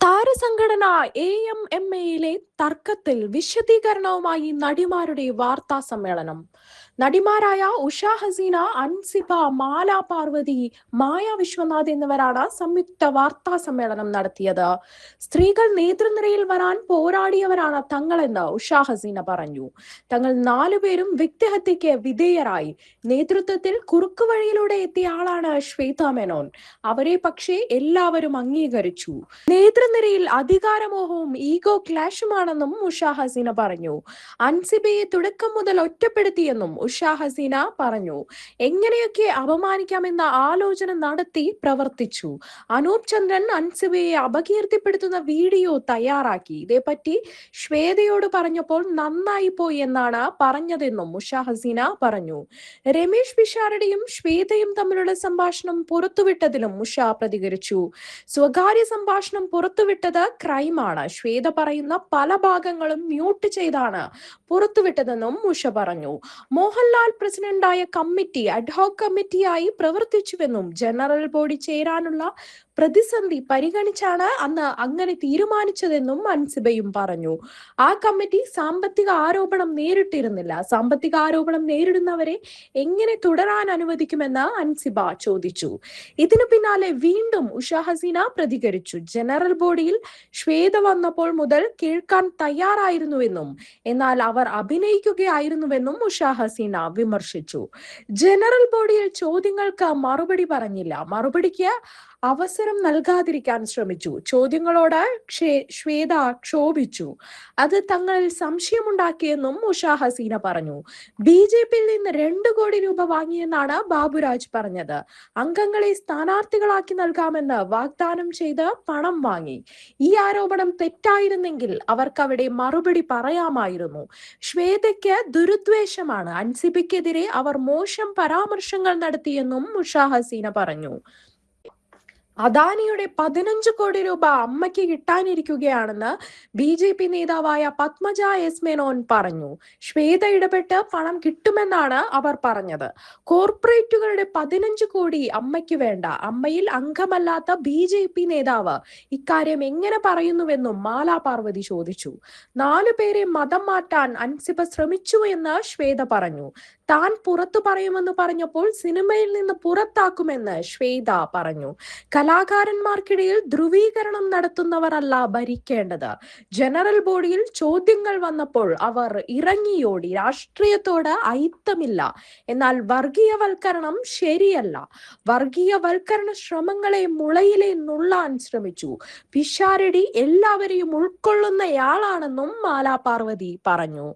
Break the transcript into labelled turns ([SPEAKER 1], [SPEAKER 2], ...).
[SPEAKER 1] താരസംഘടന AMMA-യിലെ തർക്കത്തിൽ വിശദീകരണവുമായി നടിമാരുടെ വാർത്താ സമ്മേളനം. നടിമാരായ ഉഷ ഹസീന, അൻസിബ, മാല പാർവതി, മായ വിശ്വനാഥ് എന്നിവരാണ് സംയുക്ത വാർത്താ സമ്മേളനം നടത്തിയത്. സ്ത്രീകൾ നേതൃനിരയിൽ വരാൻ പോരാടിയവരാണ് തങ്ങളെന്ന് ഉഷ ഹസീന പറഞ്ഞു. തങ്ങൾ 4 പേരും വ്യക്തിഹത്യയ്ക്ക് വിധേയരായി. നേതൃത്വത്തിൽ കുറുക്കുവഴിയിലൂടെ എത്തിയ ആളാണ് ശ്വേത മേനോൻ. അവരെ പക്ഷേ എല്ലാവരും അംഗീകരിച്ചു. നേതൃനിരയിൽ അധികാരമോഹവും ഈഗോ ക്ലാഷുമാണെന്നും ഉഷ ഹസീന പറഞ്ഞു. അൻസിബയെ തുടക്കം മുതൽ ഒറ്റപ്പെടുത്തിയെന്നും ഉഷ ഹസീന പറഞ്ഞു. എങ്ങനെയൊക്കെ അപമാനിക്കാമെന്ന ആലോചന നടത്തി പ്രവർത്തിച്ചു. അനൂപ് ചന്ദ്രൻ അൻസിബയെ അപകീർത്തിപ്പെടുത്തുന്ന വീഡിയോ തയ്യാറാക്കി. ഇതേപ്പറ്റി ശ്വേതയോട് പറഞ്ഞപ്പോൾ നന്നായി പോയി എന്നാണ് പറഞ്ഞതെന്നും ഉഷ ഹസീന പറഞ്ഞു. രമേശ് പിഷാരടിയും ശ്വേതയും തമ്മിലുള്ള സംഭാഷണം പുറത്തുവിട്ടതിലും ഉഷ പ്രതികരിച്ചു. സ്വകാര്യ സംഭാഷണം പുറത്തുവിട്ടത് ക്രൈമാണ്. ശ്വേത പറയുന്ന പല ഭാഗങ്ങളും മ്യൂട്ട് ചെയ്താണ് പുറത്തുവിട്ടതെന്നും ഉഷ പറഞ്ഞു. മോഹൻലാൽ പ്രസിഡന്റായ കമ്മിറ്റി അഡ്ഹോക് കമ്മിറ്റിയായി പ്രവർത്തിച്ചുവെന്നും ജനറൽ ബോഡി ചേരാനുള്ള പ്രതിസന്ധി പരിഗണിച്ചാണ് അന്ന് അങ്ങനെ തീരുമാനിച്ചതെന്നും അൻസിബയും പറഞ്ഞു. ആ കമ്മിറ്റി സാമ്പത്തിക ആരോപണം നേരിട്ടിരുന്നില്ല. സാമ്പത്തിക ആരോപണം നേരിടുന്നവരെ എങ്ങനെ തുടരാൻ അനുവദിക്കുമെന്ന് അൻസിബ ചോദിച്ചു. ഇതിനു പിന്നാലെ വീണ്ടും ഉഷ ഹസീന പ്രതികരിച്ചു. ജനറൽ ബോഡിയിൽ ശ്വേത വന്നപ്പോൾ മുതൽ കേൾക്കാൻ തയ്യാറായിരുന്നുവെന്നും എന്നാൽ അവർ അഭിനയിക്കുകയായിരുന്നുവെന്നും ഉഷ ഹസീന വിമർശിച്ചു. ജനറൽ ബോഡിയിൽ ചോദ്യങ്ങൾക്ക് മറുപടി പറഞ്ഞില്ല. മറുപടിക്ക് അവസരം നൽകാതിരിക്കാൻ ശ്രമിച്ചു. ചോദ്യങ്ങളോട് ശ്വേത ക്ഷോഭിച്ചു. അത് തങ്ങളിൽ സംശയമുണ്ടാക്കിയെന്നും ഉഷ ഹസീന പറഞ്ഞു. BJP-യിൽ നിന്ന് 2 കോടി രൂപ വാങ്ങിയെന്നാണ് ബാബുരാജ് പറഞ്ഞത്. അംഗങ്ങളെ സ്ഥാനാർത്ഥികളാക്കി നൽകാമെന്ന് വാഗ്ദാനം ചെയ്ത് പണം വാങ്ങി. ഈ ആരോപണം തെറ്റായിരുന്നെങ്കിൽ അവർക്ക് അവിടെ മറുപടി പറയാമായിരുന്നു. ശ്വേതയ്ക്ക് ദുരുദ്വേഷമാണ്. അൻസിബയ്ക്കെതിരെ അവർ മോശം പരാമർശങ്ങൾ നടത്തിയെന്നും ഉഷ ഹസീന പറഞ്ഞു. അദാനിയുടെ 15 കോടി രൂപ അമ്മയ്ക്ക് കിട്ടാനിരിക്കുകയാണെന്ന് BJP നേതാവായ പത്മജ എസ് മേനോൻ പറഞ്ഞു. ശ്വേത ഇടപെട്ട് പണം കിട്ടുമെന്നാണ് അവർ പറഞ്ഞത്. കോർപ്പറേറ്റുകളുടെ 15 കോടി അമ്മയ്ക്ക് വേണ്ട. അമ്മയിൽ അംഗമല്ലാത്ത BJP നേതാവ് ഇക്കാര്യം എങ്ങനെ പറയുന്നുവെന്നും മാല പാർവതി ചോദിച്ചു. 4 പേരെ മതം മാറ്റാൻ അൻസിബ ശ്രമിച്ചു എന്ന് ശ്വേത പറഞ്ഞു. താൻ പുറത്തു പറയുമെന്ന് പറഞ്ഞപ്പോൾ സിനിമയിൽ നിന്ന് പുറത്താക്കുമെന്ന് ശ്വേത പറഞ്ഞു. കലാകാരന്മാർക്കിടയിൽ ധ്രുവീകരണം നടത്തുന്നവരല്ല ഭരിക്കേണ്ടത്. ജനറൽ ബോഡിയിൽ ചോദ്യങ്ങൾ വന്നപ്പോൾ അവർ ഇറങ്ങിയോടി. രാഷ്ട്രീയത്തോട് അയിത്തമില്ല. എന്നാൽ വർഗീയവൽക്കരണം ശരിയല്ല. വർഗീയവൽക്കരണ ശ്രമങ്ങളെ മുളയിലെ നുള്ളാൻ ശ്രമിച്ചു. പിഷാരടി എല്ലാവരെയും ഉൾക്കൊള്ളുന്നയാളാണെന്നും മാല പാർവതി പറഞ്ഞു.